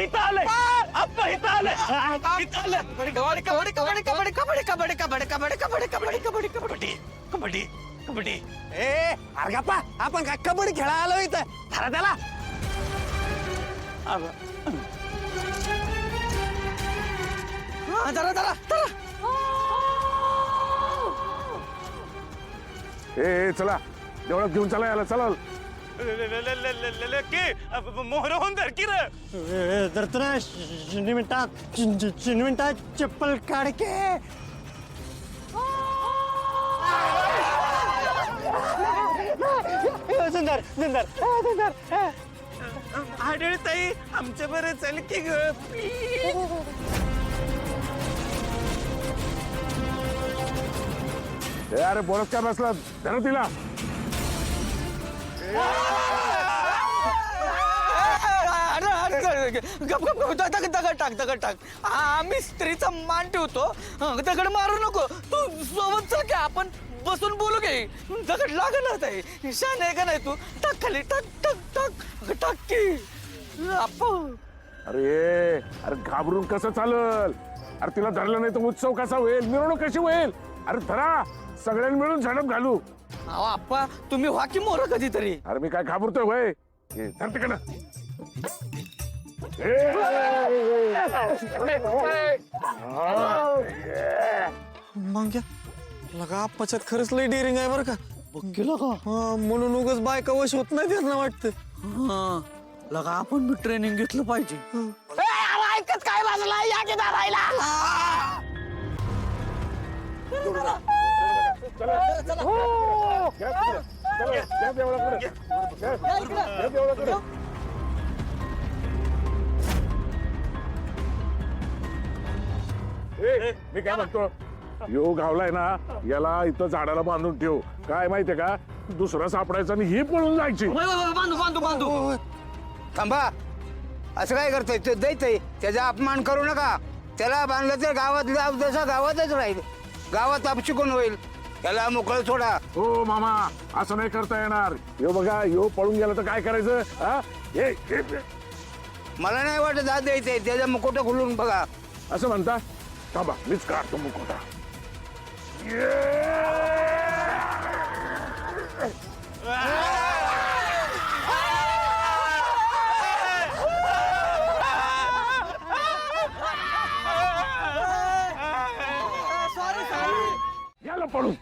इथं आलंय आप्पा इथं आलंय कबड्डी कबड्डी कबड्डी कबड्डी कबड्डी कबड्डी कबड्डी कबड्डी कबड्डी कबड्डी कबड्डी कबड्डी कबड्डी कबड्डी ए अरे गप्पा आपण काय कबड्डी खेळा आलो इथं धरा त्याला जरा जरा जरा ए चला देवळात घेऊन चला याला चला मोहरहून धर की रे धरतो ना मिनिटात चप्पल काढके सुंदर सुंदर सुंदर आढळ ताई आमच्या बरं चल की ग अरे बोलत काय बसला धरा तिला गप गप गप दगड टाक दगड टाक आम्ही स्त्रीचा मान ठेवतो दगड मारू नको तू सोबत चल की आपण बसून बोलू घे दगड लागणार आहे शान आहे का नाही तू टाक खाली टाक टाक टाक टाक की आपण अरे अरे घाबरून कसं चालल अरे तिला धरलं नाही तर उत्सव कसा होईल मिरवणूक कशी होईल अरे धरा सगळ्यांनी मिळून झडप घालू अहो आप्पा तुम्ही व्हा की मोर कधीतरी अरे मी काय घाबरतोय वय धरते का ना मग लगा आप्पाच्यात खरंच लय डेअरिंग आहे बरं का बघ लगा म्हणून उगाच बायका वश होत नाही त्यांना वाटतं लगा आपण बी ट्रेनिंग घेतलं पाहिजे ऐकत काय वाजला या की धरायला मी काय म्हणतो यो गावलाय ना याला इथं झाडाला बांधून ठेव काय माहितीये का दुसरा सापडायचा आणि ही पळून जायची बांधू बांधू बांधू थांबा असं काय करतोय तो दैतय त्याचा अपमान करू नका त्याला बांधलं तर गावात जसा गावातच राहील गावात अपशिकून होईल त्याला मोकळं सोडा हो मामा असं नाही करता येणार यो बघा यो पळून गेला तर काय करायचं हा हे मला नाही वाटत आज द्यायचंय त्याचा मुकोटा खुलून बघा असं म्हणता थांबा मीच काढतो मुकोटा गेलं पळून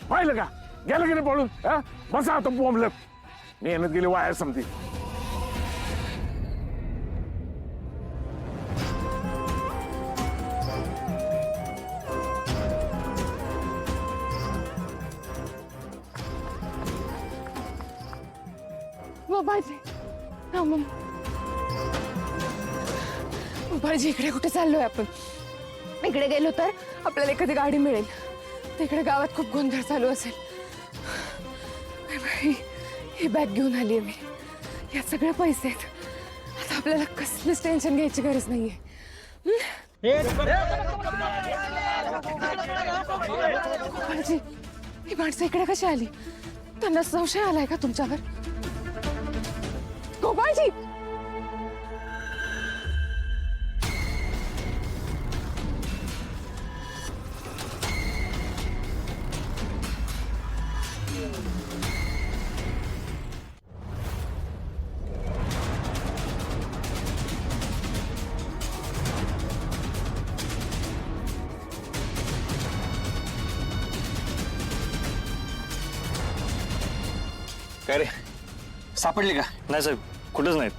पाहिलं का गेलं की नाही पळून हा बसा आता बोंबलत मेहनत गेली वाया समती बाबाजी इकडे कुठे चाललोय आपण इकडे गेलो तर आपल्याला एखादी गाडी मिळेल तिकडे गावात खूप गोंधळ चालू असेल ही बॅग घेऊन आली मी यात सगळे पैसे आहेत आता आपल्याला कसलंच टेन्शन घ्यायची गरज नाहीये बाबाजी ही माणसं इकडे कशी आली त्यांना संशय आलाय का तुमच्यावर गोपाळजी काय रे सापडली का नाही साहेब कुठंच नाहीत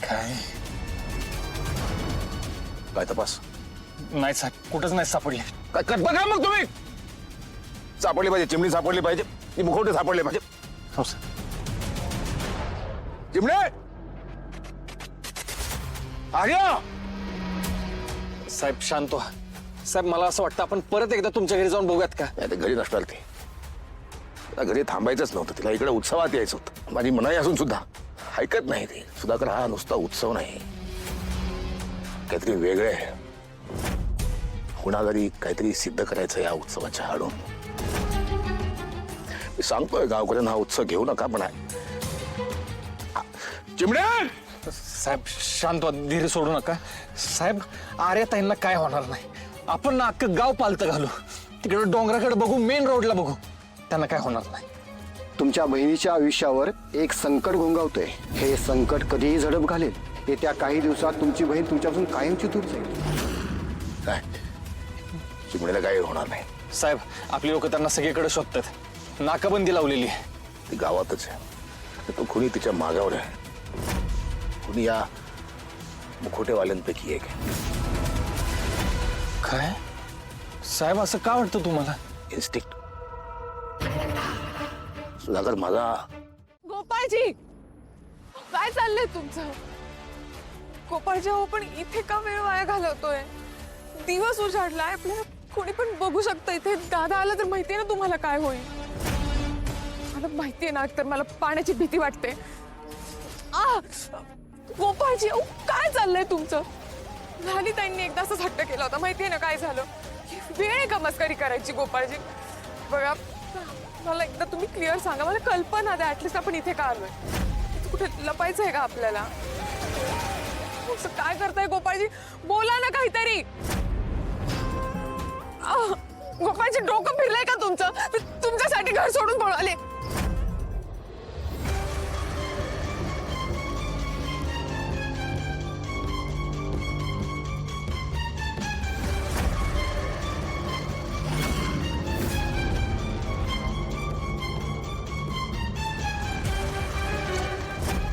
काय काय तपास नाही साहेब कुठंच नाही सापडले काय बघा मग तुम्ही सापडली पाहिजे चिमणी सापडली पाहिजे ती मुखवटे सापडले पाहिजे हो सर चिमणे आर्या साहेब शांत व्हा साहेब मला असं वाटतं आपण परत एकदा तुमच्या घरी जाऊन बघूयात का नाही ते घरी नसणार ते तिला घरी थांबायचंच नव्हतं तिला इकडे उत्सवात यायचं होतं माझी मनाई असून सुद्धा ऐकत नाही ते सुधाकर हा नुसता उत्सव नाही काहीतरी वेगळे आहे कुणाघरी काहीतरी सिद्ध करायचं या उत्सवाच्या आडून मी सांगतोय गावकऱ्यांना हा उत्सव घेऊ नका पण चिमणे साहेब शांत व्हा, धीर सोडू नका. साहेब आर्याताईंना काय होणार नाही. आपण ना अख्खं गाव पालतं घालू, तिकडे डोंगराकडे बघू, मेन रोडला बघू, त्यांना काय होणार नाही. तुमच्या बहिणीच्या आयुष्यावर एक संकट घोंगावतोय. हे संकट कधीही झडप घालेल. येत्या काही दिवसात तुमची बहीण तुमच्यापासून कायमची दूर जाईल. काय चिमणीला काही होणार नाही. साहेब आपली लोक त्यांना सगळीकडे शोधतात, नाकाबंदी लावलेली आहे. ती गावातच आहे. तो खुनी तिच्या मागावर आहे. खुनी या मुखोटेवाल्यांपैकी एक आहे. काय साहेब असं का वाटतं तुम्हाला? इन्स्टिक्ट. सुधाकर माझा गोपाळजी काय चाललंय तुमचं? गोपाळजी हो, पण इथे का वेळ वाया घालवतोय? दिवस उजाडलाय, आपल्याला कोणी पण बघू शकतं इथे. दादा आला तर माहितीये ना तुम्हाला काय होईल. मला माहितीये ना, तर मला पाण्याची भीती वाटते. गोपाळजी अहो, काय चाललंय तुमचं? झाली त्यांनी एकदा असंच हट्ट केला होता, माहितीये ना काय झालं. वेळ आहे का मस्करी करायची गोपाळजी? बघा मला एकदा तुम्ही क्लिअर सांगा, मला कल्पना द्या ऍटलिस्ट आपण इथे का आलोय. कुठे लपायचं आहे का आपल्याला? काय करताय गोपाळजी? बोला ना काहीतरी. गोपाळजी डोकं फिरलंय का तुमचं? तुमच्यासाठी घर सोडून पळाले.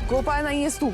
गोपाळ नाहीयेस तू.